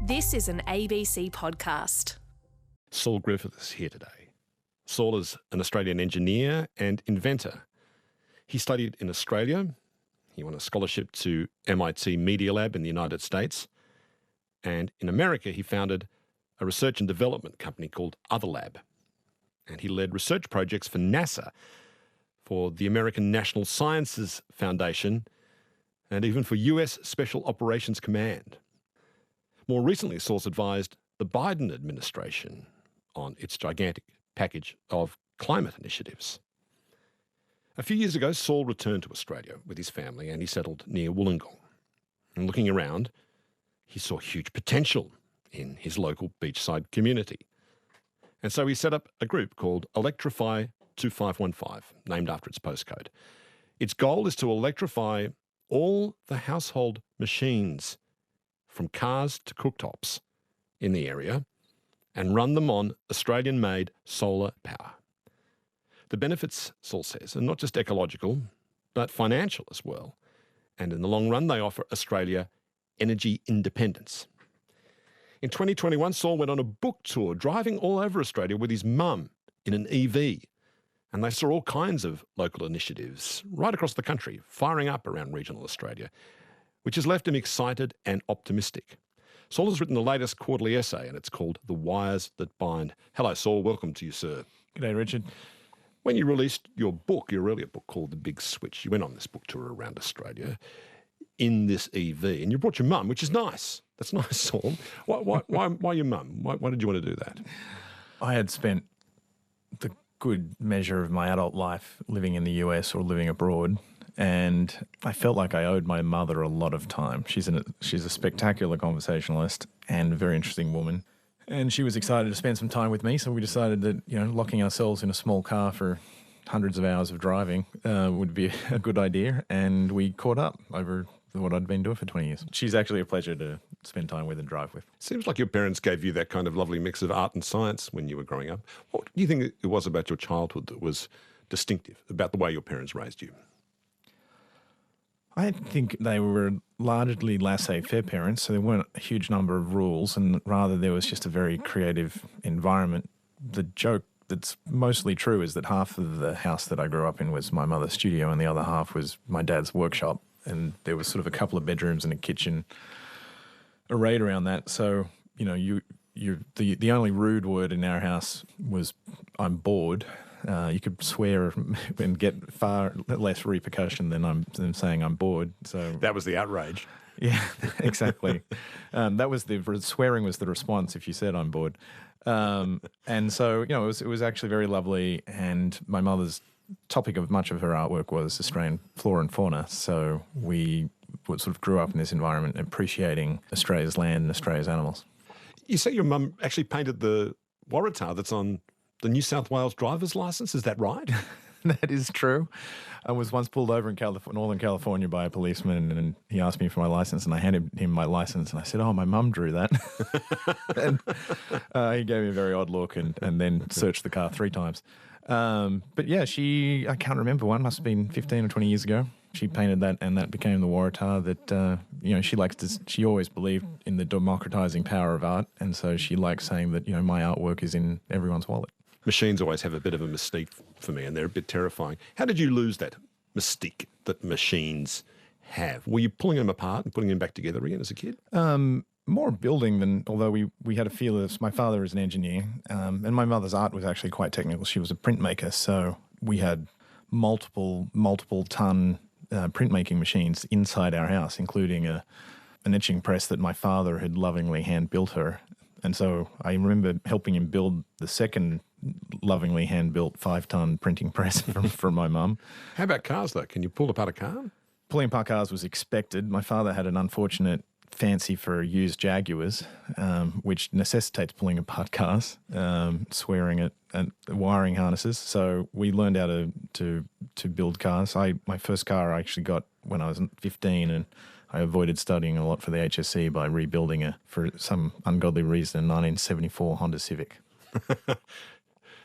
This is an ABC podcast. Saul Griffith is here today. Saul is an Australian engineer and inventor. He studied in Australia. He won a scholarship to MIT Media Lab in the United States. And in America, he founded a research and development company called Other Lab. And he led research projects for NASA, for the American National Sciences Foundation, and even for US Special Operations Command. More recently, Saul's advised the Biden administration on its gigantic package of climate initiatives. A few years ago, Saul returned to Australia with his family and he settled near Wollongong. And looking around, he saw huge potential in his local beachside community. And so he set up a group called Electrify 2515, named after its postcode. Its goal is to electrify all the household machines, from cars to cooktops, in the area and run them on Australian-made solar power. The benefits, Saul says, are not just ecological, but financial as well. And in the long run, they offer Australia energy independence. In 2021, Saul went on a book tour, driving all over Australia with his mum in an EV. And they saw all kinds of local initiatives right across the country, firing up around regional Australia, which has left him excited and optimistic. Saul has written the latest quarterly essay, and it's called The Wires That Bind. Hello, Saul. Welcome to you, sir. G'day, Richard. When you released your book, your earlier book called The Big Switch, you went on this book tour around Australia in this EV, and you brought your mum, which is nice. That's nice, Saul. Why your mum? Why did you want to do that? I had spent the good measure of my adult life living in the US or living abroad, and I felt like I owed my mother a lot of time. She's a spectacular conversationalist and a very interesting woman. And she was excited to spend some time with me, so we decided that, locking ourselves in a small car for hundreds of hours of driving would be a good idea, and we caught up over what I'd been doing for 20 years. She's actually a pleasure to spend time with and drive with. Seems like your parents gave you that kind of lovely mix of art and science when you were growing up. What do you think it was about your childhood that was distinctive about the way your parents raised you? I think they were largely laissez-faire parents, so there weren't a huge number of rules, and rather there was just a very creative environment. The joke that's mostly true is that half of the house that I grew up in was my mother's studio and the other half was my dad's workshop, and there was sort of a couple of bedrooms and a kitchen arrayed around that. So, the only rude word in our house was "I'm bored." You could swear and get far less repercussion than saying I'm bored. So that was the outrage. Yeah, exactly. That was swearing was the response if you said I'm bored. And so it was actually very lovely. And my mother's topic of much of her artwork was Australian flora and fauna. So we sort of grew up in this environment, appreciating Australia's land and Australia's animals. You say your mum actually painted the Waratah that's on the New South Wales driver's licence, is that right? That is true. I was once pulled over in Northern California by a policeman, and he asked me for my licence, and I handed him my licence, and I said, "Oh, my mum drew that." And he gave me a very odd look and then searched the car 3 times. But yeah, I can't remember, one must have been 15 or 20 years ago. She painted that, and that became the Waratah that, she always believed in the democratising power of art, and so she likes saying that, my artwork is in everyone's wallet. Machines always have a bit of a mystique for me, and they're a bit terrifying. How did you lose that mystique that machines have? Were you pulling them apart and putting them back together again as a kid? More building than, although we had a feel of, my father is an engineer, and my mother's art was actually quite technical. She was a printmaker, so we had multiple ton printmaking machines inside our house, including an etching press that my father had lovingly hand-built her. And so I remember helping him build the second lovingly hand-built 5-ton printing press from my mum. How about cars, though? Can you pull apart a car? Pulling apart cars was expected. My father had an unfortunate fancy for used Jaguars, which necessitates pulling apart cars, swearing at wiring harnesses. So we learned how to build cars. My first car I actually got when I was 15, and I avoided studying a lot for the HSC by rebuilding for some ungodly reason, a 1974 Honda Civic.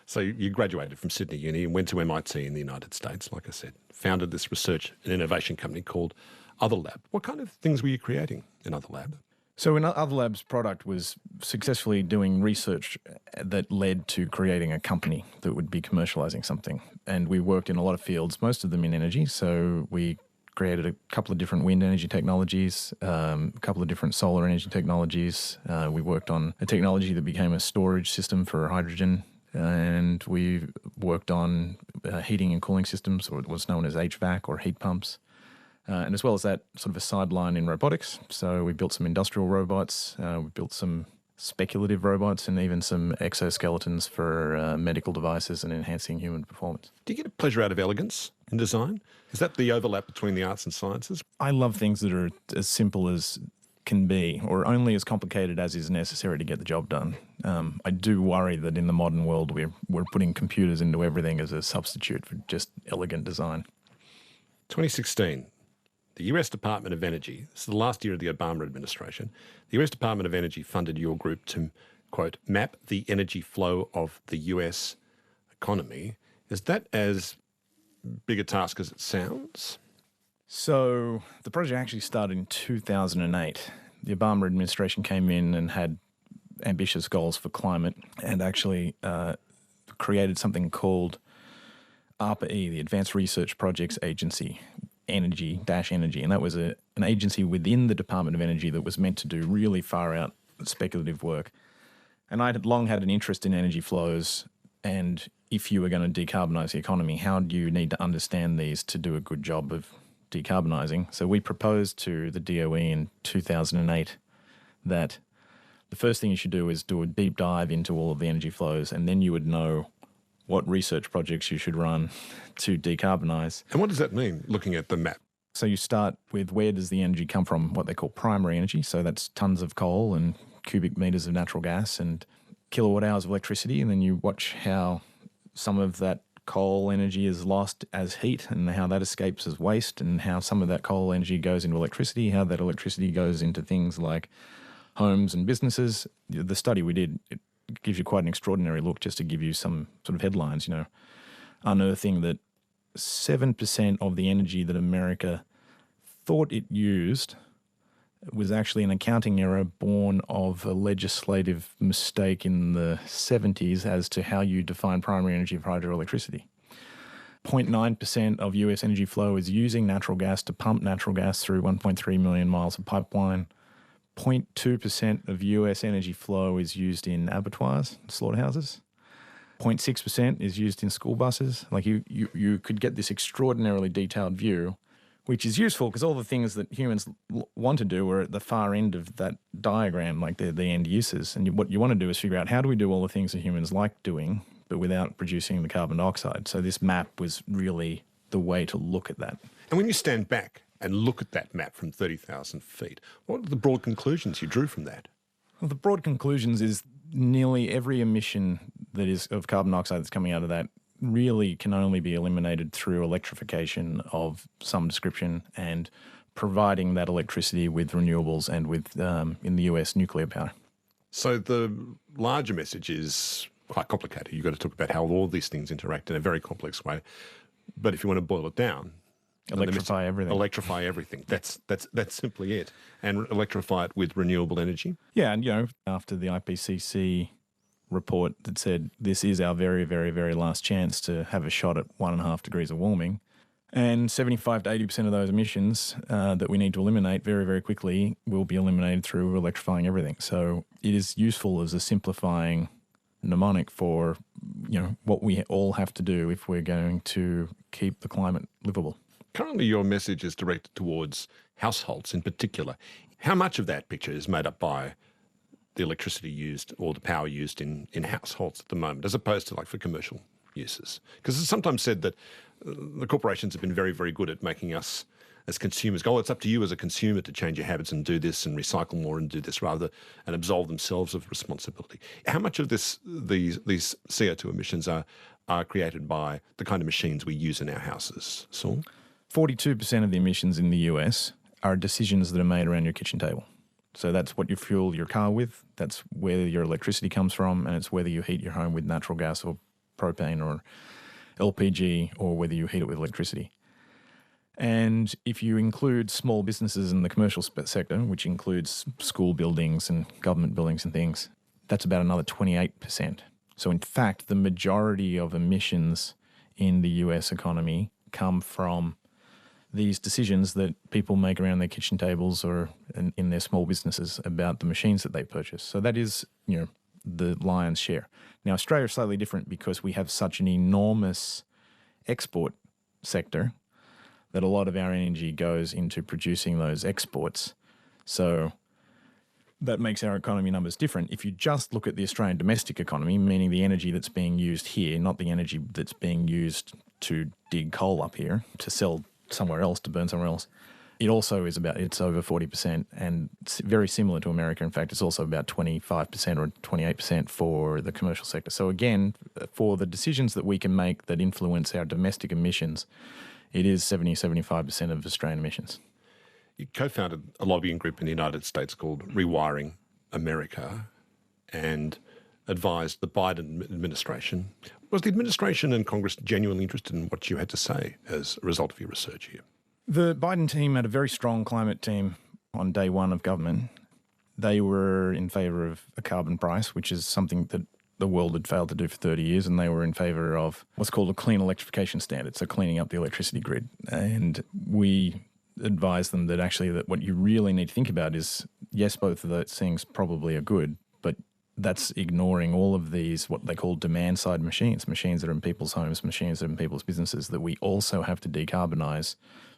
So you graduated from Sydney Uni and went to MIT in the United States, like I said, founded this research and innovation company called Other Lab. What kind of things were you creating in Other Lab? So in Other Labs' product was successfully doing research that led to creating a company that would be commercializing something. And we worked in a lot of fields, most of them in energy. So we created a couple of different wind energy technologies, a couple of different solar energy technologies. We worked on a technology that became a storage system for hydrogen. And we worked on heating and cooling systems, or what's known as HVAC or heat pumps. And as well as that, sort of a sideline in robotics. So we built some industrial robots, we built some speculative robots, and even some exoskeletons for medical devices and enhancing human performance. Do you get a pleasure out of elegance in design? Is that the overlap between the arts and sciences? I love things that are as simple as can be, or only as complicated as is necessary to get the job done. I do worry that in the modern world we're putting computers into everything as a substitute for just elegant design. 2016. The US Department of Energy, this is the last year of the Obama administration, the US Department of Energy funded your group to, quote, map the energy flow of the US economy. Is that as big a task as it sounds? So the project actually started in 2008. The Obama administration came in and had ambitious goals for climate and actually created something called ARPA-E, the Advanced Research Projects Agency, energy, and that was an agency within the Department of Energy that was meant to do really far-out speculative work. And I had long had an interest in energy flows, and if you were going to decarbonise the economy, how do you need to understand these to do a good job of decarbonising? So we proposed to the DOE in 2008 that the first thing you should do is do a deep dive into all of the energy flows, and then you would know what research projects you should run to decarbonise. And what does that mean, looking at the map? So you start with where does the energy come from, what they call primary energy. So that's tons of coal and cubic metres of natural gas and kilowatt hours of electricity. And then you watch how some of that coal energy is lost as heat and how that escapes as waste, and how some of that coal energy goes into electricity, how that electricity goes into things like homes and businesses. The study we did, it gives you quite an extraordinary look, just to give you some sort of headlines, unearthing that 7% of the energy that America thought it used was actually an accounting error born of a legislative mistake in the 70s as to how you define primary energy for hydroelectricity. 0.9% of US energy flow is using natural gas to pump natural gas through 1.3 million miles of pipeline. 0.2% of US energy flow is used in abattoirs, slaughterhouses. 0.6% is used in school buses. Like you could get this extraordinarily detailed view, which is useful because all the things that humans want to do are at the far end of that diagram, like the end uses. And what you want to do is figure out, how do we do all the things that humans like doing, but without producing the carbon dioxide? So this map was really the way to look at that. And when you stand back and look at that map from 30,000 feet, what are the broad conclusions you drew from that? Well, the broad conclusions is nearly every emission that is of carbon dioxide that's coming out of that really can only be eliminated through electrification of some description and providing that electricity with renewables and with, in the US, nuclear power. So the larger message is quite complicated. You've got to talk about how all these things interact in a very complex way. But if you want to boil it down, electrify everything. Electrify everything. That's simply it. And electrify it with renewable energy. Yeah, and after the IPCC report that said this is our very, very, very last chance to have a shot at 1.5 degrees of warming, and 75 to 80% of those emissions that we need to eliminate very, very quickly will be eliminated through electrifying everything. So it is useful as a simplifying mnemonic for what we all have to do if we're going to keep the climate livable. Currently, your message is directed towards households in particular. How much of that picture is made up by the electricity used or the power used in households at the moment, as opposed to for commercial uses? Because it's sometimes said that the corporations have been very, very good at making us as consumers go, it's up to you as a consumer to change your habits and do this and recycle more and do this rather and absolve themselves of responsibility. How much of these CO2 emissions are created by the kind of machines we use in our houses, Saul? 42% of the emissions in the US are decisions that are made around your kitchen table. So that's what you fuel your car with, that's where your electricity comes from, and it's whether you heat your home with natural gas or propane or LPG or whether you heat it with electricity. And if you include small businesses in the commercial sector, which includes school buildings and government buildings and things, that's about another 28%. So in fact, the majority of emissions in the US economy come from these decisions that people make around their kitchen tables or in their small businesses about the machines that they purchase. So that is, the lion's share. Now, Australia is slightly different because we have such an enormous export sector that a lot of our energy goes into producing those exports. So that makes our economy numbers different. If you just look at the Australian domestic economy, meaning the energy that's being used here, not the energy that's being used to dig coal up here, to sell somewhere else, to burn somewhere else, it also is it's over 40%, and it's very similar to America. In fact, it's also about 25% or 28% for the commercial sector. So again, for the decisions that we can make that influence our domestic emissions, it is 70-75% of Australian emissions. You co-founded a lobbying group in the United States called Rewiring America and advised the Biden administration. Was the administration and Congress genuinely interested in what you had to say as a result of your research here? The Biden team had a very strong climate team on day one of government. They were in favour of a carbon price, which is something that the world had failed to do for 30 years, and they were in favour of what's called a clean electrification standard, so cleaning up the electricity grid. And we advised them that actually that what you really need to think about is, yes, both of those things probably are good, but that's ignoring all of these, what they call demand-side machines that are in people's homes, machines that are in people's businesses, that we also have to decarbonise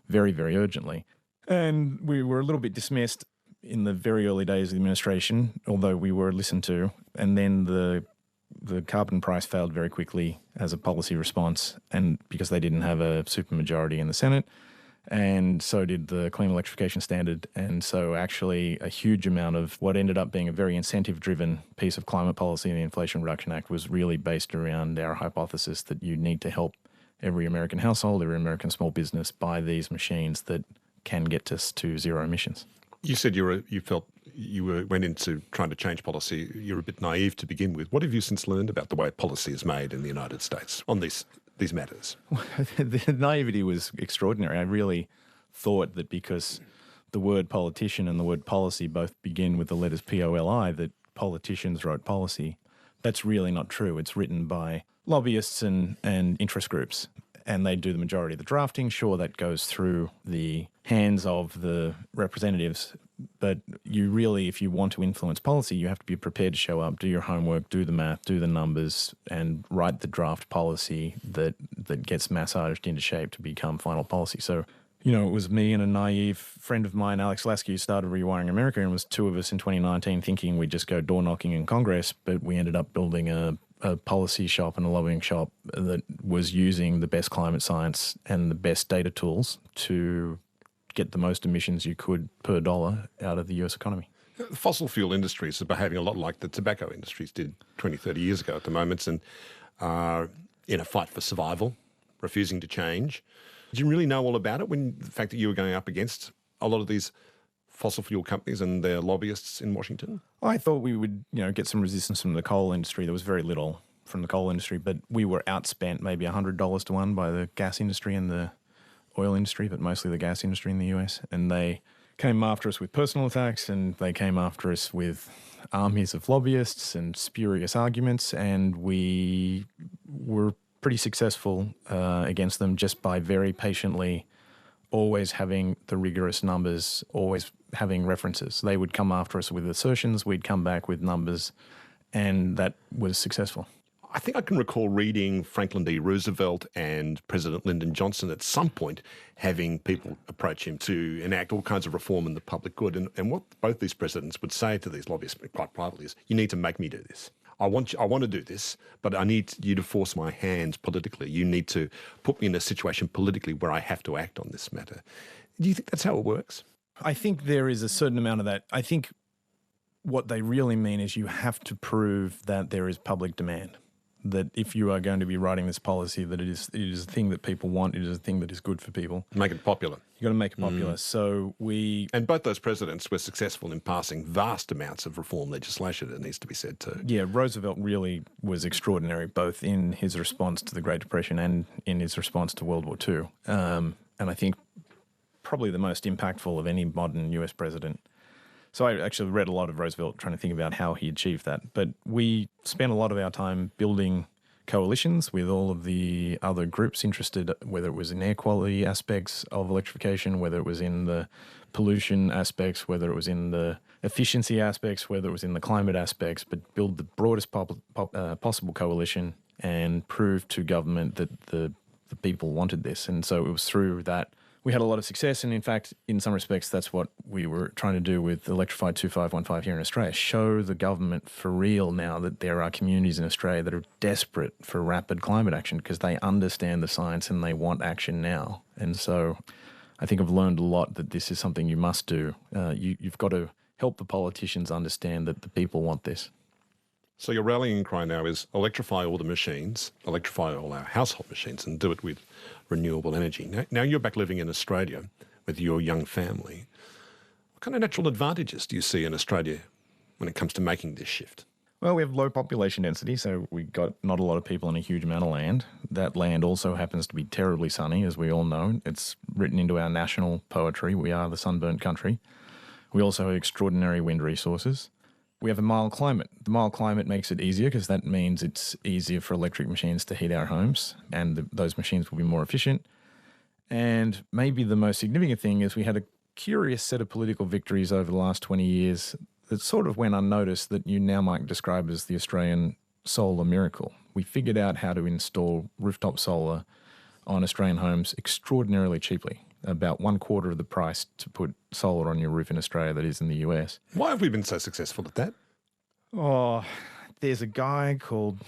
very, very urgently. And we were a little bit dismissed in the very early days of the administration, although we were listened to. And then the carbon price failed very quickly as a policy response, and because they didn't have a supermajority in the Senate, and so did the Clean Electrification Standard. And so actually a huge amount of what ended up being a very incentive-driven piece of climate policy in the Inflation Reduction Act was really based around our hypothesis that you need to help every American household, every American small business buy these machines that can get us to zero emissions. You said you felt you went into trying to change policy. You're a bit naive to begin with. What have you since learned about the way policy is made in the United States on these matters? The naivety was extraordinary. I really thought that because the word politician and the word policy both begin with the letters POLI, that politicians wrote policy. That's really not true. It's written by lobbyists and interest groups, and they do the majority of the drafting. Sure, that goes through the hands of the representatives, but you really, if you want to influence policy, you have to be prepared to show up, do your homework, do the math, do the numbers, and write the draft policy that gets massaged into shape to become final policy. So, it was me and a naive friend of mine, Alex Lasky, who started Rewiring America, and it was two of us in 2019 thinking we'd just go door knocking in Congress, but we ended up building a policy shop and a lobbying shop that was using the best climate science and the best data tools to get the most emissions you could per dollar out of the US economy. Fossil fuel industries are behaving a lot like the tobacco industries did 20, 30 years ago at the moment, and are in a fight for survival, refusing to change. Did you really know all about it when the fact that you were going up against a lot of these fossil fuel companies and their lobbyists in Washington? I thought we would, get some resistance from the coal industry. There was very little from the coal industry, but we were outspent maybe $100 to 1 by the gas industry and the oil industry, but mostly the gas industry in the US. And they came after us with personal attacks, and they came after us with armies of lobbyists and spurious arguments, and we were pretty successful against them just by very patiently always having the rigorous numbers, always having references. They would come after us with assertions, we'd come back with numbers, and that was successful. I think I can recall reading Franklin D. Roosevelt and President Lyndon Johnson at some point having people approach him to enact all kinds of reform in the public good. And what both these presidents would say to these lobbyists quite privately is, you need to make me do this. I want to do this, but I need you to force my hand politically. You need to put me in a situation politically where I have to act on this matter. Do you think that's how it works? I think there is a certain amount of that. I think what they really mean is you have to prove that there is public demand, that if you are going to be writing this policy, that it is a thing that people want, it is a thing that is good for people. Make it popular. You've got to make it popular. So And both those presidents were successful in passing vast amounts of reform legislation, it needs to be said too. Yeah, Roosevelt really was extraordinary, both in his response to the Great Depression and in his response to World War II. And I think probably the most impactful of any modern US president. So I actually read a lot of Roosevelt trying to think about how he achieved that. But we spent a lot of our time building coalitions with all of the other groups interested, whether it was in air quality aspects of electrification, whether it was in the pollution aspects, whether it was in the efficiency aspects, whether it was in the climate aspects, but build the broadest possible coalition and prove to government that the people wanted this. And so it was through that we had a lot of success. And in fact, in some respects, that's what we were trying to do with Electrify 2515 here in Australia. Show the government for real now that there are communities in Australia that are desperate for rapid climate action because they understand the science and they want action now. And so I think I've learned a lot that this is something you must do. You've got to help the politicians understand that the people want this. So your rallying cry now is electrify all the machines, electrify all our household machines, and do it with renewable energy. Now you're back living in Australia with your young family. What kind of natural advantages do you see in Australia when it comes to making this shift? Well, we have low population density, so we got not a lot of people on a huge amount of land. That land also happens to be terribly sunny, as we all know. It's written into our national poetry. We are the sunburnt country. We also have extraordinary wind resources. We have a mild climate. The mild climate makes it easier because that means it's easier for electric machines to heat our homes, and those machines will be more efficient. And maybe the most significant thing is we had a curious set of political victories over the last 20 years that sort of went unnoticed that you now might describe as the Australian solar miracle. We figured out how to install rooftop solar on Australian homes extraordinarily cheaply, about 1/4 of the price to put solar on your roof in Australia that is in the US. Why have we been so successful at that? Oh, there's a guy called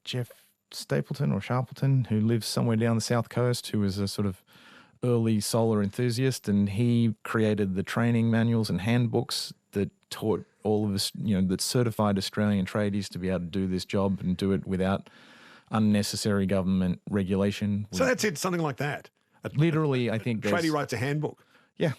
Jeff Stapleton or Sharpleton who lives somewhere down the south coast who was a sort of early solar enthusiast, and he created the training manuals and handbooks that taught all of us, that certified Australian tradies to be able to do this job and do it without unnecessary government regulation. So that's it, something like that. Literally, I think Tradie writes a handbook. Yeah.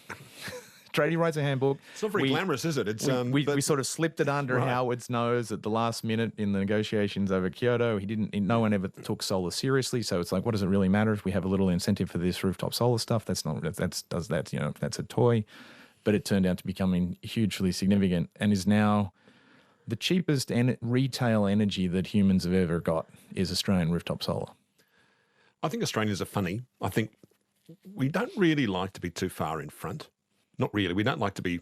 Tradie writes a handbook. It's not very glamorous, is it? It's we sort of slipped it under Howard's nose at the last minute in the negotiations over Kyoto. No one ever took solar seriously. So it's like, what does it really matter if we have a little incentive for this rooftop solar stuff? That's a toy. But it turned out to becoming hugely significant and is now the cheapest retail energy that humans have ever got is Australian rooftop solar. I think Australians are funny. I think we don't really like to be too far in front. Not really. We don't like to be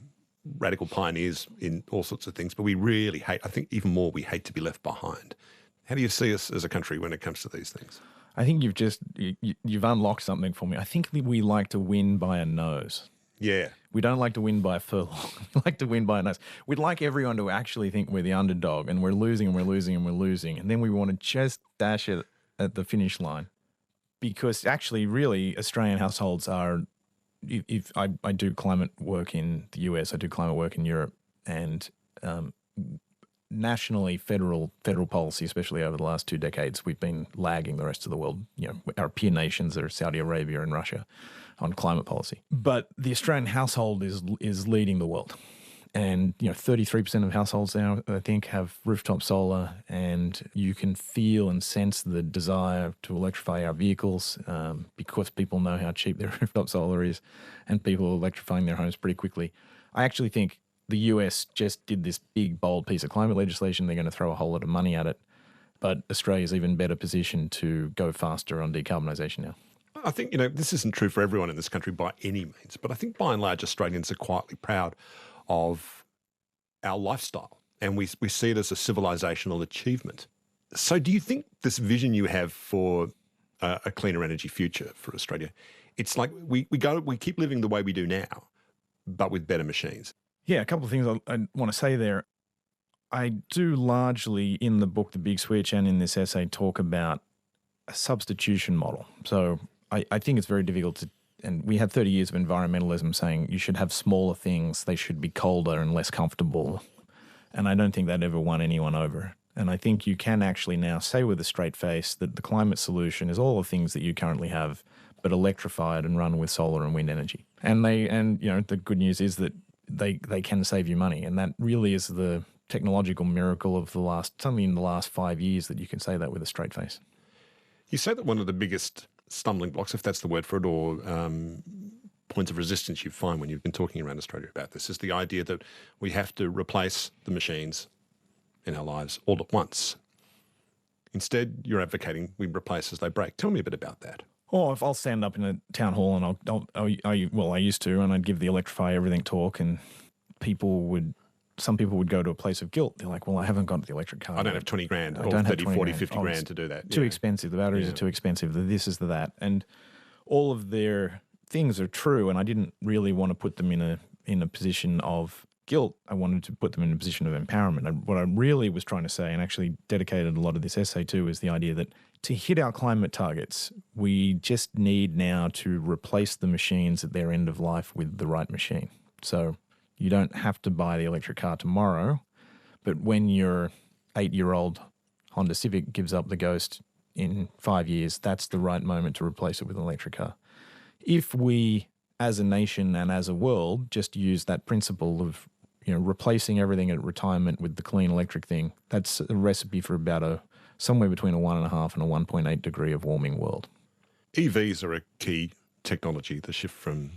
radical pioneers in all sorts of things, but we really hate, I think even more, we hate to be left behind. How do you see us as a country when it comes to these things? I think you've unlocked something for me. I think we like to win by a nose. Yeah. We don't like to win by a furlong. We like to win by a nose. We'd like everyone to actually think we're the underdog and we're losing and we're losing and we're losing. And then we want to just dash it at the finish line. Because actually, really, Australian households are, if I do climate work in the US, I do climate work in Europe, and nationally, federal policy, especially over the last 2 decades, we've been lagging the rest of the world. Our peer nations are Saudi Arabia and Russia on climate policy. But the Australian household is leading the world. And 33% of households now, I think, have rooftop solar, and you can feel and sense the desire to electrify our vehicles because people know how cheap their rooftop solar is, and people are electrifying their homes pretty quickly. I actually think the US just did this big, bold piece of climate legislation. They're going to throw a whole lot of money at it, but Australia's even better positioned to go faster on decarbonisation now. I think, this isn't true for everyone in this country by any means, but I think by and large Australians are quietly proud of our lifestyle, and we see it as a civilizational achievement. So do you think this vision you have for a cleaner energy future for Australia, it's like we keep living the way we do now, but with better machines? Yeah, a couple of things I want to say there. I do largely in the book, The Big Switch, and in this essay talk about a substitution model. So I think it's very difficult to, and we had 30 years of environmentalism saying you should have smaller things, they should be colder and less comfortable. And I don't think that ever won anyone over. And I think you can actually now say with a straight face that the climate solution is all the things that you currently have, but electrified and run with solar and wind energy. And the good news is that they can save you money. And that really is the technological miracle of the last 5 years that you can say that with a straight face. You say that one of the biggest stumbling blocks, if that's the word for it, or points of resistance you find when you've been talking around Australia about this is the idea that we have to replace the machines in our lives all at once. Instead, you're advocating we replace as they break. Tell me a bit about that. Or if I'll stand up in a town hall and I used to, and I'd give the Electrify everything talk, and some people would go to a place of guilt. They're like, well, I haven't got the electric car. I don't have 20 grand I or don't have 30, 20 40, grand. 50 grand to do that. Too expensive. The batteries are too expensive. The this is the that. And all of their things are true, and I didn't really want to put them in a position of guilt. I wanted to put them in a position of empowerment. And what I really was trying to say, and actually dedicated a lot of this essay to, is the idea that to hit our climate targets, we just need now to replace the machines at their end of life with the right machine. So you don't have to buy the electric car tomorrow, but when your 8-year-old Honda Civic gives up the ghost in 5 years, that's the right moment to replace it with an electric car. If we, as a nation and as a world, just use that principle of replacing everything at retirement with the clean electric thing, that's a recipe for about somewhere between a 1.5 and a 1.8 degree of warming world. EVs are a key technology, the shift from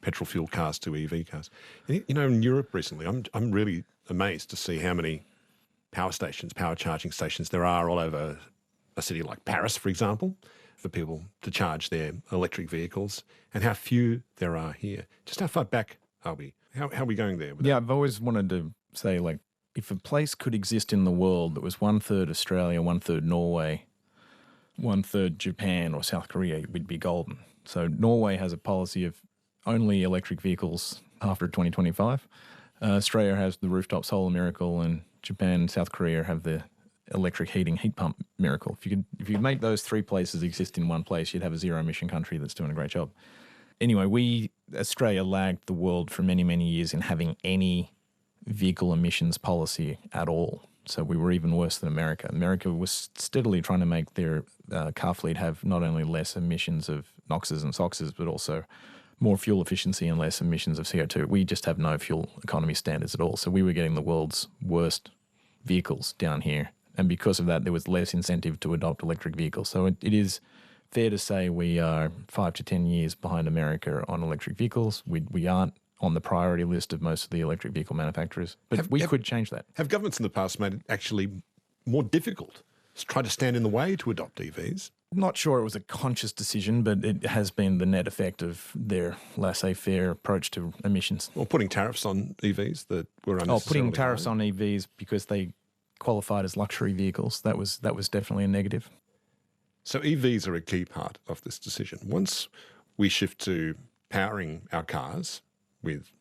petrol fuel cars to EV cars. In Europe recently, I'm really amazed to see how many power charging stations there are all over a city like Paris, for example, for people to charge their electric vehicles, and how few there are here. Just how far back are we? How are we going there? Yeah, I've always wanted to say, like, if a place could exist in the world that was 1/3 Australia, 1/3 Norway, 1/3 Japan or South Korea, we'd be golden. So Norway has a policy of only electric vehicles after 2025. Australia has the rooftop solar miracle, and Japan and South Korea have the electric heat pump miracle. If you make those three places exist in one place, you'd have a zero emission country that's doing a great job. Anyway, Australia lagged the world for many, many years in having any vehicle emissions policy at all. So we were even worse than America. America was steadily trying to make their car fleet have not only less emissions of NOxes and SOxes, but also more fuel efficiency and less emissions of CO2. We just have no fuel economy standards at all. So we were getting the world's worst vehicles down here. And because of that, there was less incentive to adopt electric vehicles. So it is fair to say we are 5 to 10 years behind America on electric vehicles. We aren't on the priority list of most of the electric vehicle manufacturers, but we could change that. Have governments in the past made it actually more difficult to try to stand in the way to adopt EVs? Not sure it was a conscious decision, but it has been the net effect of their laissez-faire approach to emissions. Or putting tariffs on EVs that were unnecessarily putting tariffs high. on EVs because they qualified as luxury vehicles. That was definitely a negative. So EVs are a key part of this decision. Once we shift to powering our cars with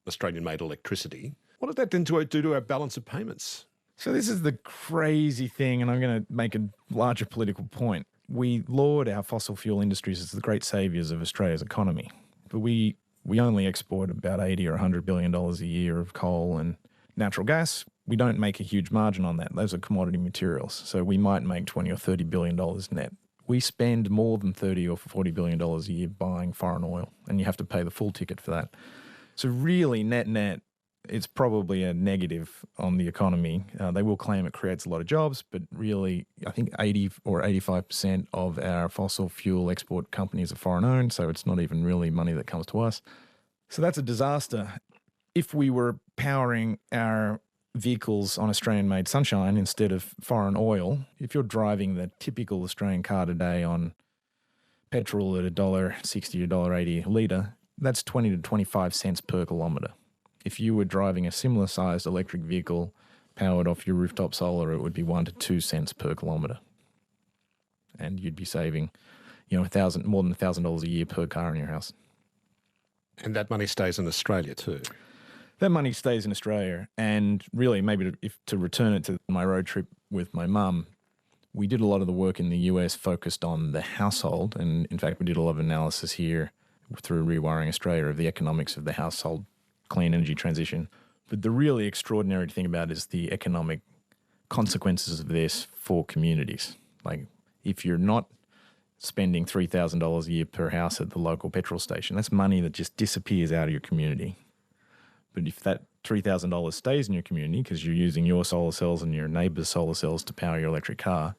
Australian-made electricity, what does that then do to our balance of payments? So this is the crazy thing, and I'm going to make a larger political point. We laud our fossil fuel industries as the great saviours of Australia's economy, but we only export about $80 or $100 billion a year of coal and natural gas. We don't make a huge margin on that. Those are commodity materials. So we might make $20 or $30 billion net. We spend more than $30 or $40 billion a year buying foreign oil, and you have to pay the full ticket for that. So really, net, it's probably a negative on the economy. They will claim it creates a lot of jobs, but really, I think 80 or 85% of our fossil fuel export companies are foreign owned, so it's not even really money that comes to us. So that's a disaster. If we were powering our vehicles on Australian-made sunshine instead of foreign oil, if you're driving the typical Australian car today on petrol at $1.60 or $1.80 a litre, that's 20 to 25 cents per kilometre. If you were driving a similar sized electric vehicle powered off your rooftop solar, it would be 1 to 2 cents per kilometre. And you'd be saving, more than $1,000 a year per car in your house. And that money stays in Australia too. That money stays in Australia, and really maybe to return it to my road trip with my mum, we did a lot of the work in the US focused on the household, and in fact we did a lot of analysis here through Rewiring Australia of the economics of the household clean energy transition. But the really extraordinary thing about it is the economic consequences of this for communities. Like if you're not spending $3,000 a year per house at the local petrol station, that's money that just disappears out of your community. But if that $3,000 stays in your community because you're using your solar cells and your neighbour's solar cells to power your electric car,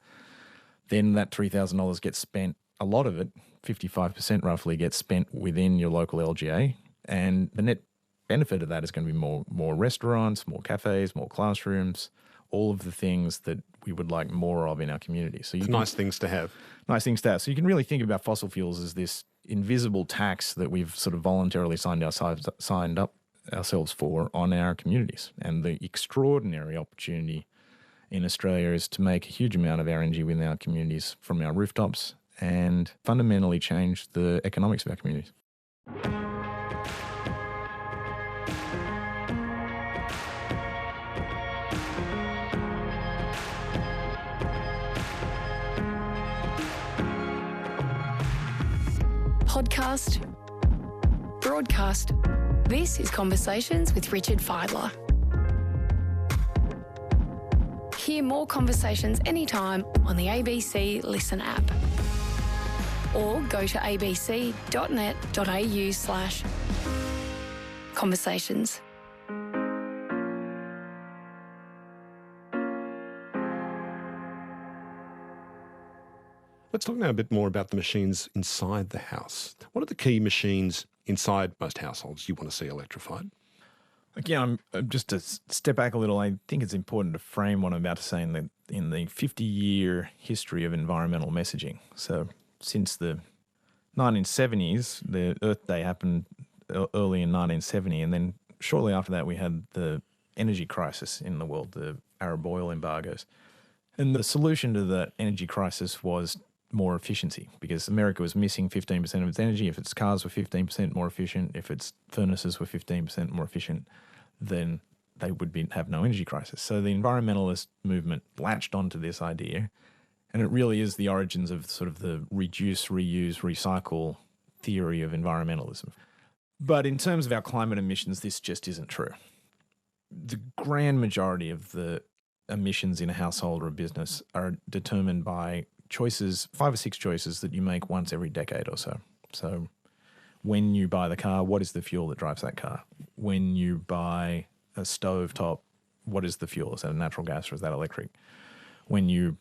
then that $3,000 gets spent a lot of it, 55% roughly, gets spent within your local LGA. And the net benefit of that is going to be more restaurants, more cafes, more classrooms, all of the things that we would like more of in our community. So nice things to have. Nice things to have. So you can really think about fossil fuels as this invisible tax that we've sort of voluntarily signed up ourselves for on our communities. And the extraordinary opportunity in Australia is to make a huge amount of our energy within our communities from our rooftops and fundamentally change the economics of our communities. Podcast, broadcast. This is Conversations with Richard Fidler. Hear more conversations anytime on the ABC Listen app. Or go to abc.net.au/conversations. Let's talk now a bit more about the machines inside the house. What are the key machines inside most households you want to see electrified? Again, just to step back a little, I think it's important to frame what I'm about to say in the 50-year history of environmental messaging. So since the 1970s, the Earth Day happened early in 1970, and then shortly after that we had the energy crisis in the world, the Arab oil embargoes. And the solution to that energy crisis was more efficiency, because America was missing 15% of its energy. If its cars were 15% more efficient, if its furnaces were 15% more efficient, then they would have no energy crisis. So the environmentalist movement latched onto this idea, and it really is the origins of sort of the reduce, reuse, recycle theory of environmentalism. But in terms of our climate emissions, this just isn't true. The grand majority of the emissions in a household or a business are determined by choices, 5 or 6 choices that you make once every decade or so. So when you buy the car, what is the fuel that drives that car? When you buy a stove top, what is the fuel? Is that a natural gas or is that electric? When you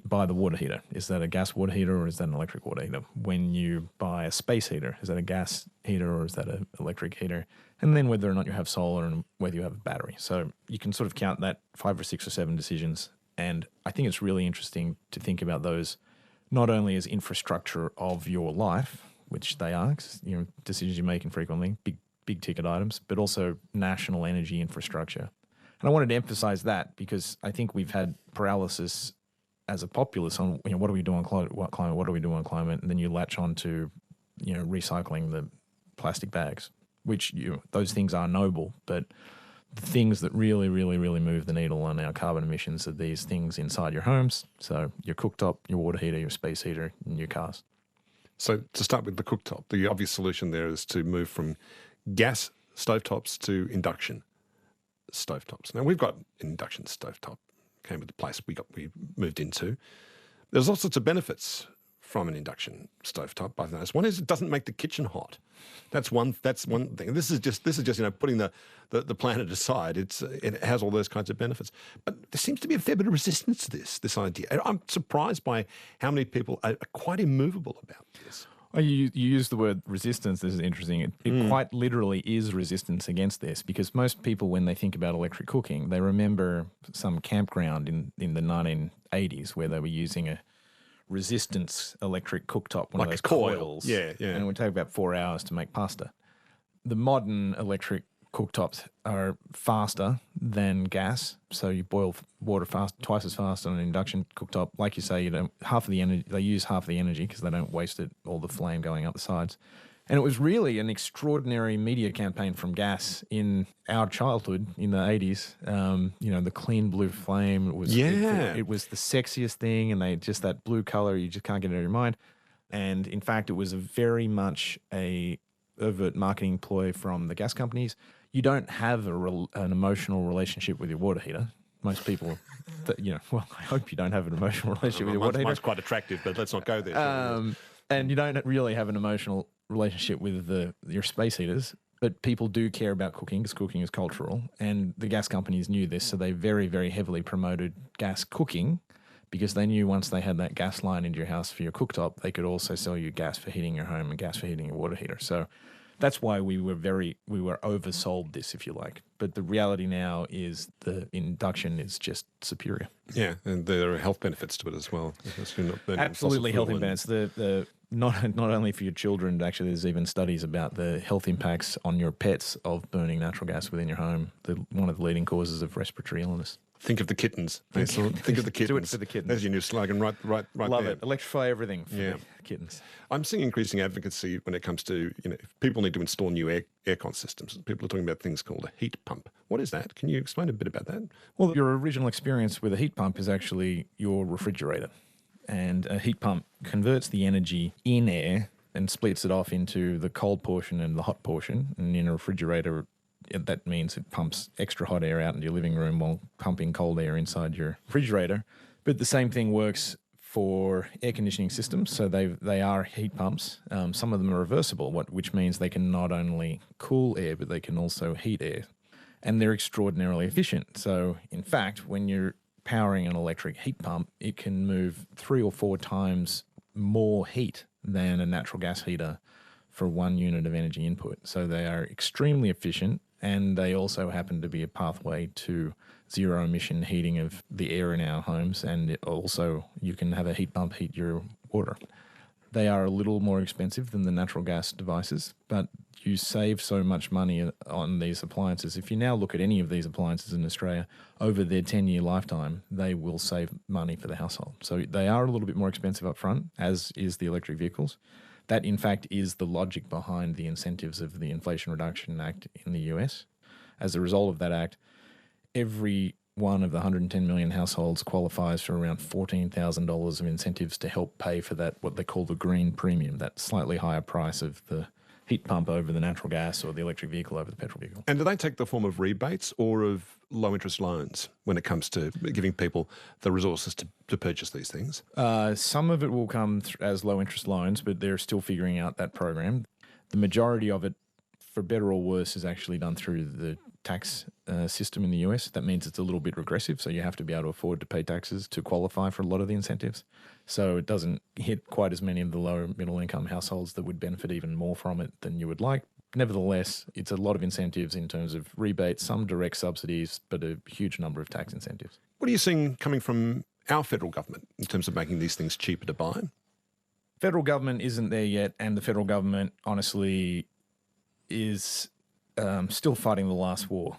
buy the water heater, is that a gas water heater or is that an electric water heater? When you buy a space heater, is that a gas heater or is that an electric heater? And then whether or not you have solar and whether you have a battery. So you can sort of count that 5 or 6 or 7 decisions. And I think it's really interesting to think about those not only as infrastructure of your life, which they are, 'cause, decisions you're making frequently, big ticket items, but also national energy infrastructure. And I wanted to emphasize that because I think we've had paralysis as a populace on, what do we do on climate, what do we do on climate? And then you latch on to, recycling the plastic bags, which those things are noble, but the things that really, really, really move the needle on our carbon emissions are these things inside your homes. So your cooktop, your water heater, your space heater, and your cars. So to start with the cooktop, the obvious solution there is to move from gas stovetops to induction stovetops. Now we've got an induction stovetop, came with the place we moved into. There's all sorts of benefits from an induction stovetop. I think one is it doesn't make the kitchen hot. That's one thing. This is just putting the planet aside. It has all those kinds of benefits. But there seems to be a fair bit of resistance to this idea. I'm surprised by how many people are quite immovable about this. Oh, you use the word resistance. This is interesting. It quite literally is resistance against this, because most people, when they think about electric cooking, they remember some campground in the 1980s where they were using a resistance electric cooktop, one of those coils. Yeah. And it would take about 4 hours to make pasta. The modern electric cooktops are faster than gas, so you boil water twice as fast on an induction cooktop. Like you say, they use half the energy because they don't waste it, all the flame going up the sides. And it was really an extraordinary media campaign from gas in our childhood in the 80s. The clean blue flame. It was the sexiest thing, and just that blue color, you just can't get it out of your mind. And in fact, it was very much a overt marketing ploy from the gas companies. You don't have an emotional relationship with your water heater. Most people, I hope you don't have an emotional relationship with your water heater. Mine's quite attractive, but let's not go there. And you don't really have an emotional relationship with your space heaters, but people do care about cooking because cooking is cultural, and the gas companies knew this, so they very, very heavily promoted gas cooking because they knew once they had that gas line into your house for your cooktop, they could also sell you gas for heating your home and gas for heating your water heater. So that's why we were oversold this, if you like. But the reality now is the induction is just superior. Yeah, and there are health benefits to it as well. Absolutely, health benefits. The not only for your children, actually, there's even studies about the health impacts on your pets of burning natural gas within your home. One of the leading causes of respiratory illness. Think of the kittens. Think of the kittens. Do it for the kittens. There's your new slogan, right Love there. it. Electrify everything for the kittens. I'm seeing increasing advocacy when it comes to, if people need to install new aircon systems. People are talking about things called a heat pump. What is that? Can you explain a bit about that? Well, your original experience with a heat pump is actually your refrigerator. And a heat pump converts the energy in air and splits it off into the cold portion and the hot portion. And in a refrigerator, that means it pumps extra hot air out into your living room while pumping cold air inside your refrigerator. But the same thing works for air conditioning systems. So they are heat pumps. Some of them are reversible, which means they can not only cool air, but they can also heat air. And they're extraordinarily efficient. So, in fact, when you're powering an electric heat pump, it can move 3 or 4 times more heat than a natural gas heater for 1 unit of energy input. So they are extremely efficient. And they also happen to be a pathway to zero emission heating of the air in our homes. And also you can have a heat pump heat your water. They are a little more expensive than the natural gas devices, but you save so much money on these appliances. If you now look at any of these appliances in Australia, over their 10-year lifetime, they will save money for the household. So they are a little bit more expensive up front, as is the electric vehicles. That, in fact, is the logic behind the incentives of the Inflation Reduction Act in the US. As a result of that act, every one of the 110 million households qualifies for around $14,000 of incentives to help pay for that, what they call the green premium, that slightly higher price of the heat pump over the natural gas or the electric vehicle over the petrol vehicle. And do they take the form of rebates or of low-interest loans when it comes to giving people the resources to purchase these things? Some of it will come as low-interest loans, but they're still figuring out that program. The majority of it, for better or worse, is actually done through the tax system in the US. That means it's a little bit regressive, so you have to be able to afford to pay taxes to qualify for a lot of the incentives. So it doesn't hit quite as many of the lower middle income households that would benefit even more from it than you would like. Nevertheless, it's a lot of incentives in terms of rebates, some direct subsidies, but a huge number of tax incentives. What are you seeing coming from our federal government in terms of making these things cheaper to buy? Federal government isn't there yet, and the federal government, honestly, is still fighting the last war.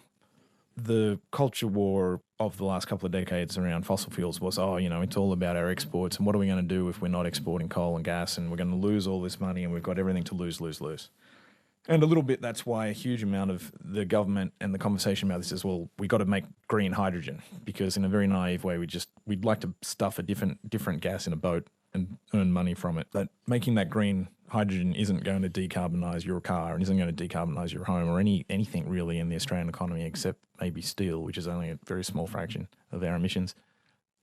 The culture war of the last couple of decades around fossil fuels was, it's all about our exports, and what are we going to do if we're not exporting coal and gas, and we're going to lose all this money, and we've got everything to lose. And a little bit, that's why a huge amount of the government and the conversation about this is, well, we got to make green hydrogen, because in a very naive way, we'd like to stuff a different gas in a boat and earn money from it. But making that green hydrogen isn't going to decarbonise your car and isn't going to decarbonise your home or anything really in the Australian economy, except maybe steel, which is only a very small fraction of our emissions.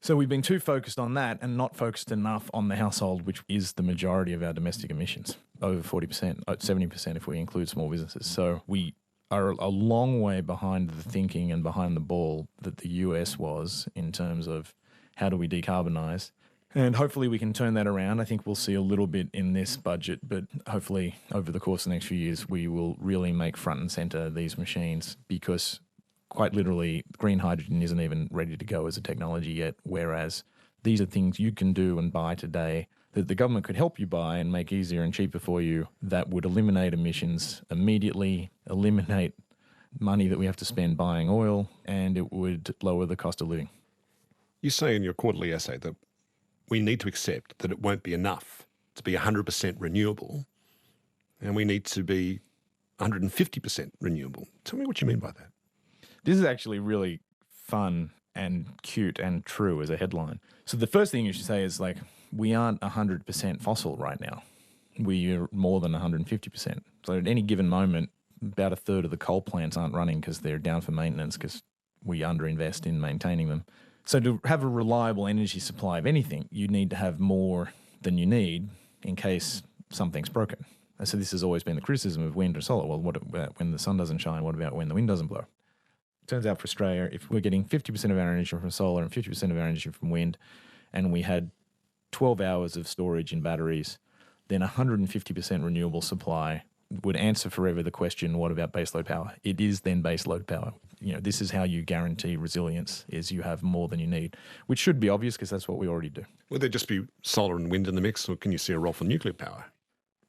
So we've been too focused on that and not focused enough on the household, which is the majority of our domestic emissions, over 40%, 70% if we include small businesses. So we are a long way behind the thinking and behind the ball that the US was in terms of how do we decarbonise. And hopefully we can turn that around. I think we'll see a little bit in this budget, but hopefully over the course of the next few years, we will really make front and centre these machines, because quite literally green hydrogen isn't even ready to go as a technology yet, whereas these are things you can do and buy today that the government could help you buy and make easier and cheaper for you, that would eliminate emissions immediately, eliminate money that we have to spend buying oil, and it would lower the cost of living. You say in your quarterly essay that we need to accept that it won't be enough to be 100% renewable, and we need to be 150% renewable. Tell me what you mean by that. This is actually really fun and cute and true as a headline. So the first thing you should say is, we aren't 100% fossil right now. We are more than 150%. So at any given moment, about a third of the coal plants aren't running because they're down for maintenance because we underinvest in maintaining them. So to have a reliable energy supply of anything, you need to have more than you need in case something's broken. And so this has always been the criticism of wind or solar. Well, what about when the sun doesn't shine? What about when the wind doesn't blow? Turns out for Australia, if we're getting 50% of our energy from solar and 50% of our energy from wind, and we had 12 hours of storage in batteries, then 150% renewable supply would answer forever the question, what about baseload power? It is then baseload power. This is how you guarantee resilience, is you have more than you need, which should be obvious because that's what we already do. Would there just be solar and wind in the mix, or can you see a role for nuclear power?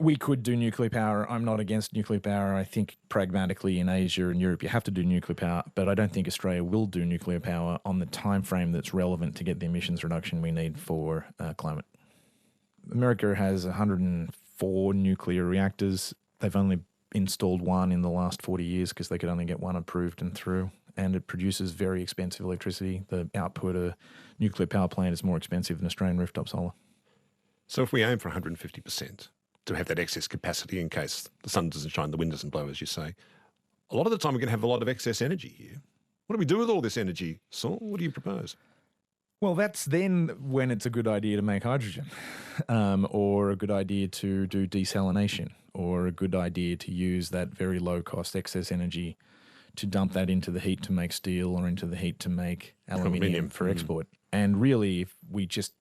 We could do nuclear power. I'm not against nuclear power. I think pragmatically in Asia and Europe you have to do nuclear power, but I don't think Australia will do nuclear power on the time frame that's relevant to get the emissions reduction we need for climate. America has 104 nuclear reactors. They've only installed one in the last 40 years because they could only get one approved and through, and it produces very expensive electricity. The output of a nuclear power plant is more expensive than Australian rooftop solar. So if we aim for 150%, to have that excess capacity in case the sun doesn't shine, the wind doesn't blow, as you say, a lot of the time we're going to have a lot of excess energy here. What do we do with all this energy, Saul? What do you propose? Well, that's then when it's a good idea to make hydrogen, or a good idea to do desalination, or a good idea to use that very low-cost excess energy to dump that into the heat to make steel or into the heat to make aluminium for export. And really, if we just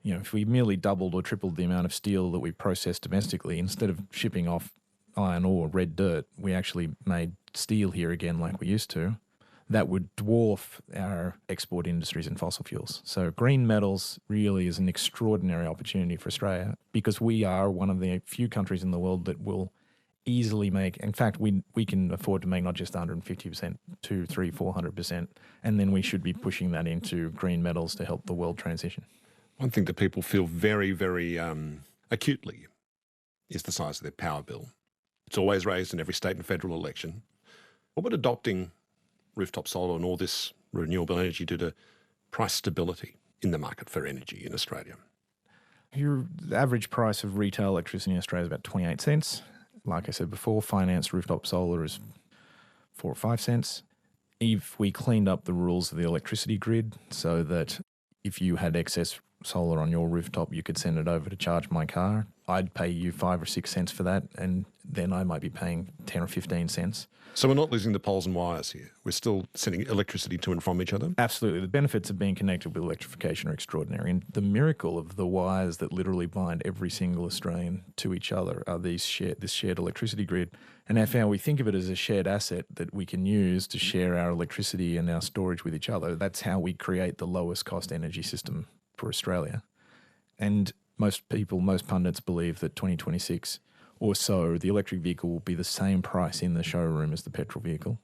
if we merely doubled or tripled the amount of steel that we process domestically, instead of shipping off iron ore, red dirt, we actually made steel here again like we used to, that would dwarf our export industries in fossil fuels. So green metals really is an extraordinary opportunity for Australia because we are one of the few countries in the world that will easily make, in fact, we can afford to make not just 150%, 200, 300, 400%, and then we should be pushing that into green metals to help the world transition. One thing that people feel very, very acutely is the size of their power bill. It's always raised in every state and federal election. What would adopting rooftop solar and all this renewable energy do to price stability in the market for energy in Australia? The average price of retail electricity in Australia is about 28 cents. Like I said before, financed rooftop solar is 4 or 5 cents. If we cleaned up the rules of the electricity grid so that if you had excess solar on your rooftop, you could send it over to charge my car, I'd pay you 5 or 6 cents for that, and then I might be paying 10 or 15 cents. So we're not losing the poles and wires here. We're still sending electricity to and from each other? Absolutely. The benefits of being connected with electrification are extraordinary. And the miracle of the wires that literally bind every single Australian to each other are this shared electricity grid. And how we think of it as a shared asset that we can use to share our electricity and our storage with each other. That's how we create the lowest cost energy system for Australia. And most pundits believe that 2026 or so, the electric vehicle will be the same price in the showroom as the petrol vehicle.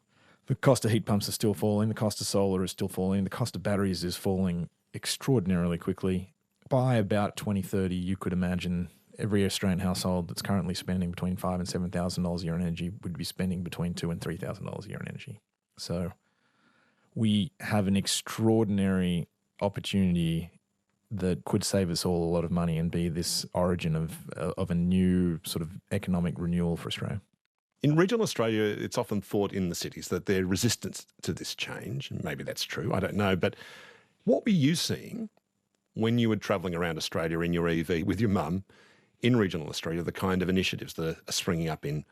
The cost of heat pumps is still falling. The cost of solar is still falling. The cost of batteries is falling extraordinarily quickly. By about 2030, you could imagine every Australian household that's currently spending between $5,000 and $7,000 a year on energy would be spending between $2,000 and $3,000 a year on energy. So we have an extraordinary opportunity that could save us all a lot of money and be this origin of a new sort of economic renewal for Australia. In regional Australia, it's often thought in the cities that they're resistant to this change, and maybe that's true, I don't know. But what were you seeing when you were travelling around Australia in your EV with your mum in regional Australia, the kind of initiatives that are springing up in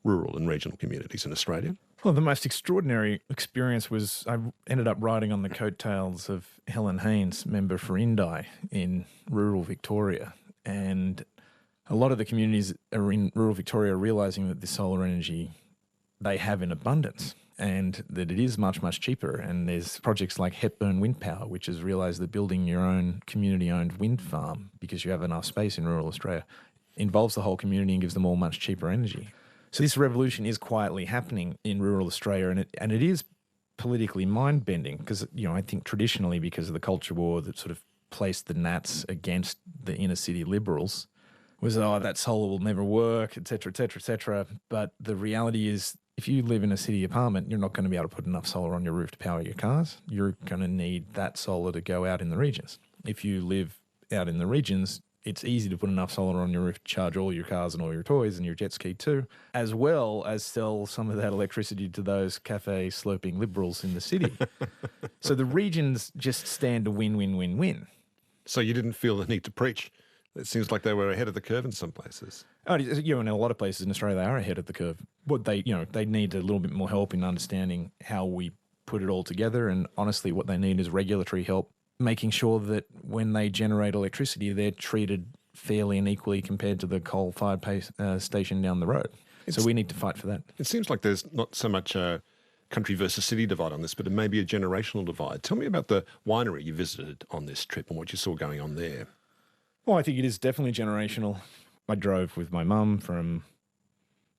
rural and regional communities in Australia? Well, the most extraordinary experience was I ended up riding on the coattails of Helen Haynes, member for Indi in rural Victoria. And a lot of the communities are in rural Victoria are realising that this solar energy they have in abundance and that it is much, much cheaper. And there's projects like Hepburn Wind Power, which has realised that building your own community-owned wind farm, because you have enough space in rural Australia, involves the whole community and gives them all much cheaper energy. So this revolution is quietly happening in rural Australia, and it is politically mind-bending because, I think traditionally because of the culture war that sort of placed the Nats against the inner city liberals was, that solar will never work, et cetera, et cetera, et cetera. But the reality is if you live in a city apartment, you're not going to be able to put enough solar on your roof to power your cars. You're going to need that solar to go out in the regions. If you live out in the regions, it's easy to put enough solar on your roof to charge all your cars and all your toys and your jet ski too, as well as sell some of that electricity to those cafe slurping liberals in the city. So the regions just stand to win, win, win, win. So you didn't feel the need to preach? It seems like they were ahead of the curve in some places. Oh, in a lot of places in Australia, they are ahead of the curve. What they need a little bit more help in understanding how we put it all together. And honestly, what they need is regulatory help, making sure that when they generate electricity, they're treated fairly and equally compared to the coal-fired station down the road. So we need to fight for that. It seems like there's not so much a country versus city divide on this, but it may be a generational divide. Tell me about the winery you visited on this trip and what you saw going on there. Well, I think it is definitely generational. I drove with my mum from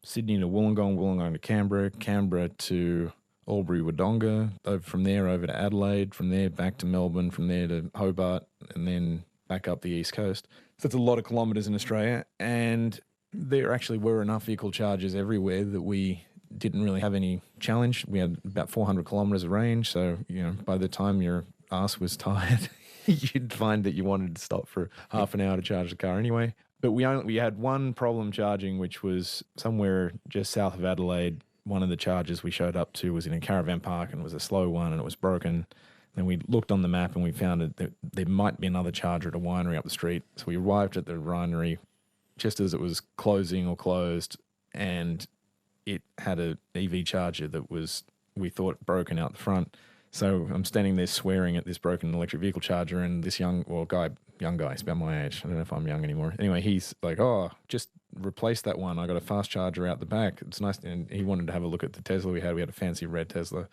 Sydney to Wollongong, Wollongong to Canberra to Albury-Wodonga, from there over to Adelaide, from there back to Melbourne, from there to Hobart, and then back up the East Coast. So that's a lot of kilometres in Australia, and there actually were enough vehicle chargers everywhere that we didn't really have any challenge. We had about 400 kilometres of range, so by the time your ass was tired, you'd find that you wanted to stop for half an hour to charge the car anyway. But we had one problem charging, which was somewhere just south of Adelaide. One of the chargers we showed up to was in a caravan park and it was a slow one and it was broken. Then we looked on the map and we found that there might be another charger at a winery up the street. So we arrived at the winery just as it was closing or closed, and it had an EV charger that was, we thought, broken out the front. So I'm standing there swearing at this broken electric vehicle charger, and this young guy, he's about my age. I don't know if I'm young anymore. Anyway, he's like, oh, just replace that one. I got a fast charger out the back. It's nice. And he wanted to have a look at the Tesla we had. We had a fancy red Tesla.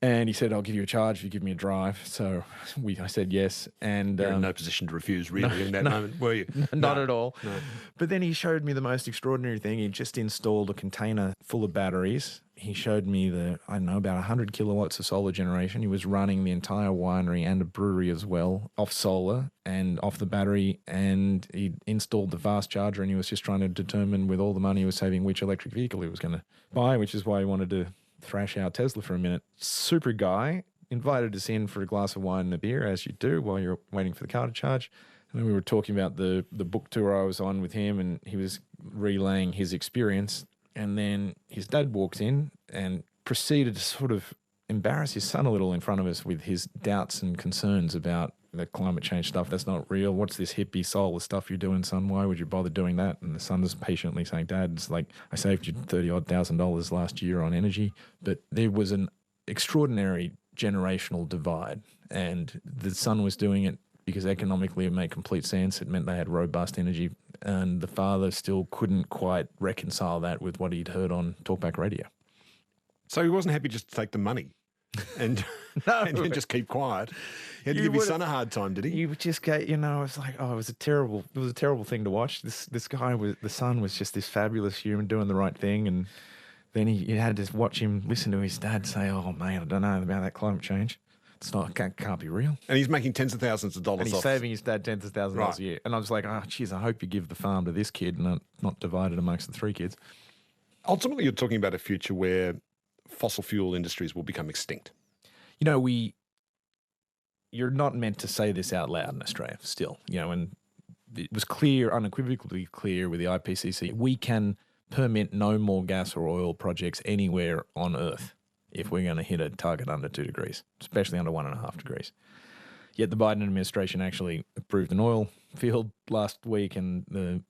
And he said, I'll give you a charge if you give me a drive. So I said yes. And you're in no position to refuse, really, in that moment, were you? Not at all. No. But then he showed me the most extraordinary thing. He just installed a container full of batteries. He showed me about 100 kilowatts of solar generation. He was running the entire winery and a brewery as well off solar and off the battery. And he installed the fast charger, and he was just trying to determine with all the money he was saving which electric vehicle he was going to buy, which is why he wanted to thrash out Tesla for a minute. Super guy. Invited us in for a glass of wine and a beer, as you do while you're waiting for the car to charge. And then we were talking about the book tour I was on with him, and he was relaying his experience. And then his dad walked in and proceeded to sort of embarrass his son a little in front of us with his doubts and concerns about the climate change stuff. That's not real. What's this hippie solar stuff you're doing, son? Why would you bother doing that? And the son is patiently saying, Dad, it's like, I saved you $30,000 last year on energy. But there was an extraordinary generational divide. And the son was doing it because economically it made complete sense. It meant they had robust energy. And the father still couldn't quite reconcile that with what he'd heard on Talkback Radio. So he wasn't happy just to take the money and, and just keep quiet. He had to give his son a hard time, did he? You just get, it was like, it was a terrible thing to watch. This guy, the son was just this fabulous human doing the right thing. And then he had to watch him listen to his dad say, oh, man, I don't know about that climate change. It's not, can't be real. And he's making tens of thousands of dollars and he's off. saving his dad tens of thousands of dollars a year. And I was like, geez, I hope you give the farm to this kid and not divide it amongst the three kids. Ultimately, you're talking about a future where fossil fuel industries will become extinct. You're not meant to say this out loud in Australia still, and it was clear, unequivocally clear with the IPCC, we can permit no more gas or oil projects anywhere on Earth if we're going to hit a target under 2 degrees, especially under 1.5 degrees. Yet the Biden administration actually approved an oil field last week, and the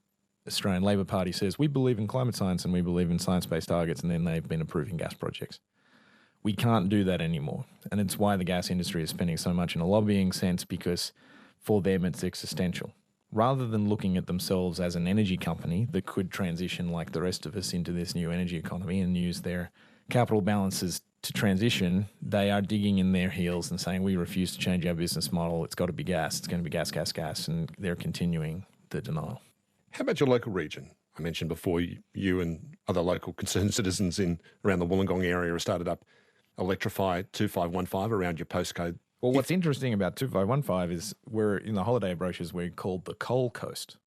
Australian Labor Party says, we believe in climate science and we believe in science-based targets, and then they've been approving gas projects. We can't do that anymore. And it's why the gas industry is spending so much in a lobbying sense, because for them it's existential. Rather than looking at themselves as an energy company that could transition like the rest of us into this new energy economy and use their capital balances to transition, they are digging in their heels and saying, we refuse to change our business model. It's got to be gas. It's going to be gas, gas, gas. And they're continuing the denial. How about your local region? I mentioned before you and other local concerned citizens around the Wollongong area have started up Electrify 2515 around your postcode. Well, what's interesting about 2515 is we're in the holiday brochures, we're called the Coal Coast.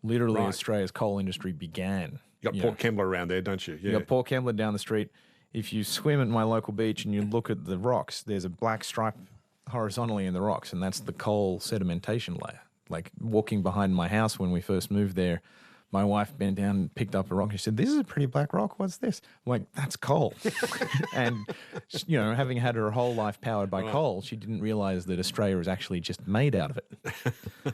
Literally, right. Australia's coal industry began. You got Port Kembla around there, don't you? Yeah. You got Port Kembla down the street. If you swim at my local beach and you look at the rocks, there's a black stripe horizontally in the rocks, and that's the coal sedimentation layer. Like walking behind my house when we first moved there, my wife bent down and picked up a rock. She said, this is a pretty black rock. What's this? I'm like, that's coal. And, having had her whole life powered by coal, she didn't realize that Australia is actually just made out of it.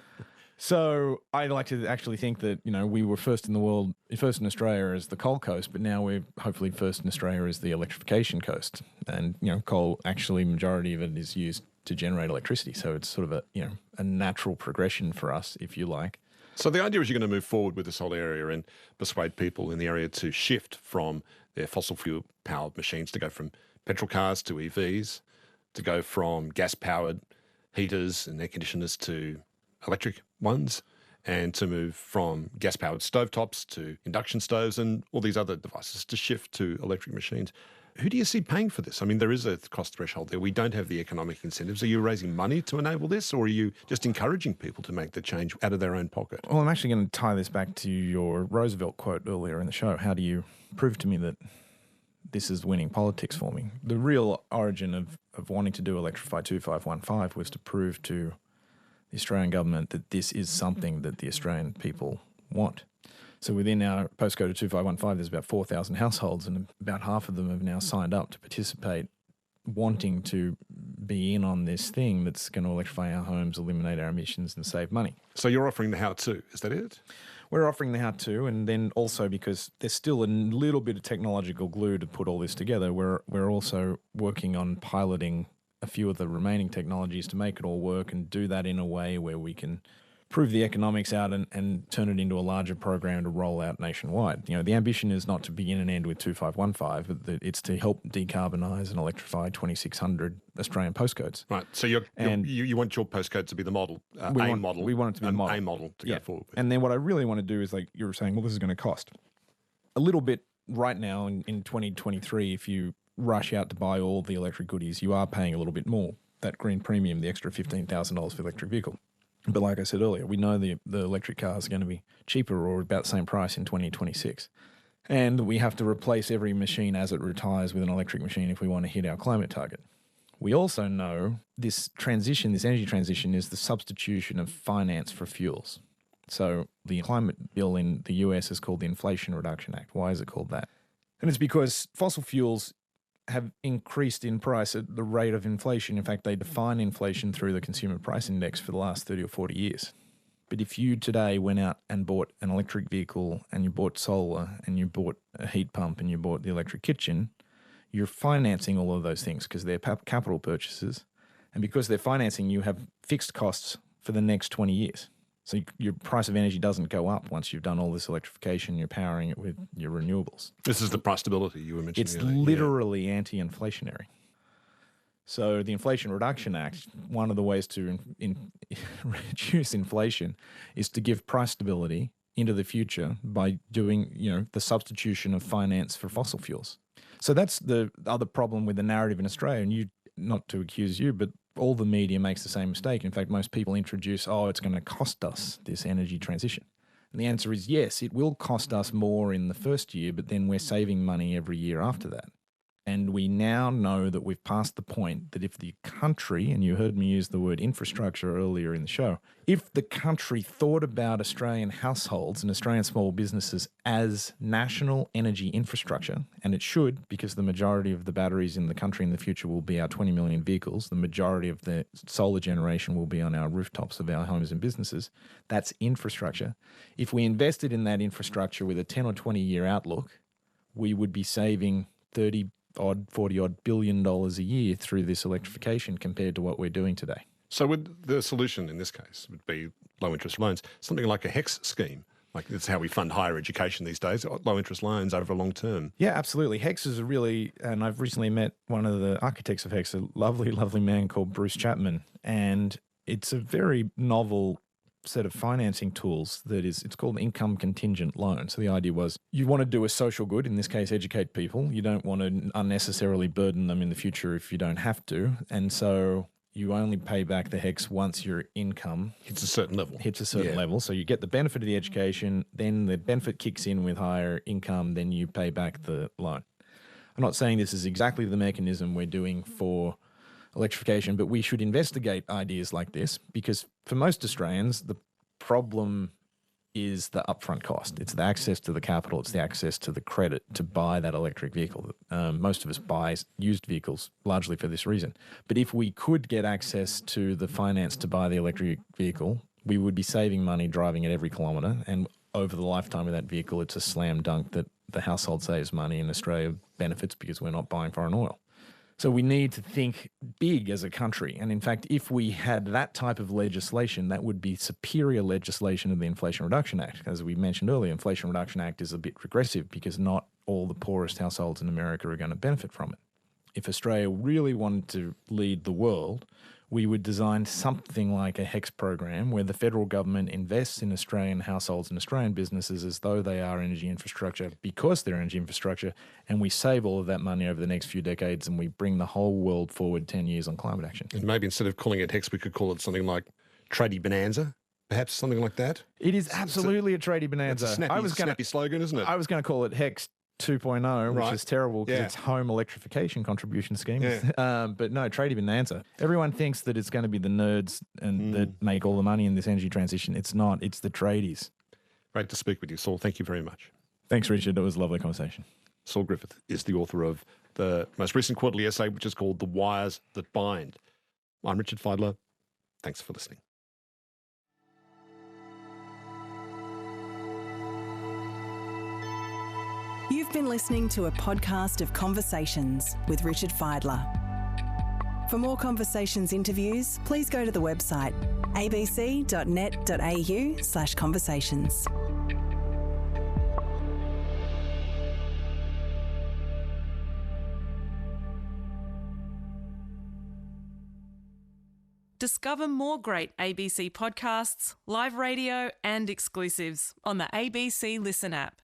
So I like to actually think that, we were first in the world, first in Australia as the coal coast, but now we're hopefully first in Australia as the electrification coast. And, coal, actually, majority of it is used to generate electricity. So it's sort of a natural progression for us, if you like. So the idea is you're going to move forward with this whole area and persuade people in the area to shift from their fossil fuel powered machines, to go from petrol cars to EVs, to go from gas powered heaters and air conditioners to electric ones, and to move from gas powered stovetops to induction stoves and all these other devices, to shift to electric machines. Who do you see paying for this? I mean, there is a cost threshold there. We don't have the economic incentives. Are you raising money to enable this, or are you just encouraging people to make the change out of their own pocket? Well, I'm actually going to tie this back to your Roosevelt quote earlier in the show. How do you prove to me that this is winning politics for me? The real origin of wanting to do Electrify 2515 was to prove to the Australian government that this is something that the Australian people want. So within our postcode of 2515, there's about 4,000 households, and about half of them have now signed up to participate, wanting to be in on this thing that's going to electrify our homes, eliminate our emissions, and save money. So you're offering the how-to, is that it? We're offering the how-to, and then also because there's still a little bit of technological glue to put all this together, we're also working on piloting a few of the remaining technologies to make it all work, and do that in a way where we can prove the economics out and turn it into a larger program to roll out nationwide. The ambition is not to begin and end with 2515, but it's to help decarbonise and electrify 2,600 Australian postcodes. Right. So you want your postcode to be the model, model. We want it to be the model. A model to go forward with. And then what I really want to do is, like you were saying, well, this is going to cost a little bit right now in 2023. If you rush out to buy all the electric goodies, you are paying a little bit more. That green premium, the extra $15,000 for the electric vehicle. But like I said earlier, we know the electric cars are going to be cheaper or about the same price in 2026. And we have to replace every machine as it retires with an electric machine if we want to hit our climate target. We also know this energy transition, is the substitution of finance for fuels. So the climate bill in the US is called the Inflation Reduction Act. Why is it called that? And it's because fossil fuels have increased in price at the rate of inflation. In fact, they define inflation through the Consumer Price Index for the last 30 or 40 years. But if you today went out and bought an electric vehicle, and you bought solar, and you bought a heat pump, and you bought the electric kitchen, you're financing all of those things because they're capital purchases. And because they're financing, you have fixed costs for the next 20 years. So your price of energy doesn't go up once you've done all this electrification, you're powering it with your renewables. This is the price stability you were mentioning. It's literally anti-inflationary. So the Inflation Reduction Act, one of the ways to reduce inflation is to give price stability into the future by doing, the substitution of finance for fossil fuels. So that's the other problem with the narrative in Australia, and not to accuse you, but all the media makes the same mistake. In fact, most people introduce, it's going to cost us this energy transition. And the answer is yes, it will cost us more in the first year, but then we're saving money every year after that. And we now know that we've passed the point that if the country, and you heard me use the word infrastructure earlier in the show, if the country thought about Australian households and Australian small businesses as national energy infrastructure, and it should, because the majority of the batteries in the country in the future will be our 20 million vehicles, the majority of the solar generation will be on our rooftops of our homes and businesses, that's infrastructure. If we invested in that infrastructure with a 10 or 20 year outlook, we would be saving 40 billion a year through this electrification compared to what we're doing today. So would the solution in this case would be low interest loans, something like a HEX scheme? Like that's how we fund higher education these days, low interest loans over a long term. Yeah, absolutely. HEX is and I've recently met one of the architects of HEX, a lovely, lovely man called Bruce Chapman. And it's a very novel set of financing tools it's called an income contingent loan. So the idea was you want to do a social good, in this case, educate people. You don't want to unnecessarily burden them in the future if you don't have to. And so you only pay back the HEX once your income hits a certain level. So you get the benefit of the education, then the benefit kicks in with higher income, then you pay back the loan. I'm not saying this is exactly the mechanism we're doing for electrification, but we should investigate ideas like this because for most Australians, the problem is the upfront cost. It's the access to the capital. It's the access to the credit to buy that electric vehicle. Most of us buy used vehicles largely for this reason. But if we could get access to the finance to buy the electric vehicle we would be saving money driving at every kilometre, and over the lifetime of that vehicle, it's a slam dunk that the household saves money and Australia benefits because we're not buying foreign oil. So we need to think big as a country. And in fact, if we had that type of legislation, that would be superior legislation to the Inflation Reduction Act. As we mentioned earlier, Inflation Reduction Act is a bit regressive because not all the poorest households in America are going to benefit from it. If Australia really wanted to lead the world, we would design something like a HEX program where the federal government invests in Australian households and Australian businesses as though they are energy infrastructure because they're energy infrastructure, and we save all of that money over the next few decades and we bring the whole world forward 10 years on climate action. And maybe instead of calling it HEX, we could call it something like Tradie Bonanza, perhaps something like that. It is absolutely a tradie bonanza. It's a snappy slogan, isn't it? I was going to call it HEX 2.0, which is terrible because it's home electrification contribution scheme. Yeah. But no, tradie bonanza. Everyone thinks that it's going to be the nerds and that make all the money in this energy transition. It's not. It's the tradies. Great to speak with you, Saul. Thank you very much. Thanks, Richard. It was a lovely conversation. Saul Griffith is the author of the most recent quarterly essay, which is called The Wires That Bind. I'm Richard Feidler. Thanks for listening. You've been listening to a podcast of Conversations with Richard Feidler. For more Conversations interviews, please go to the website abc.net.au/conversations. Discover more great ABC podcasts, live radio and exclusives on the ABC Listen app.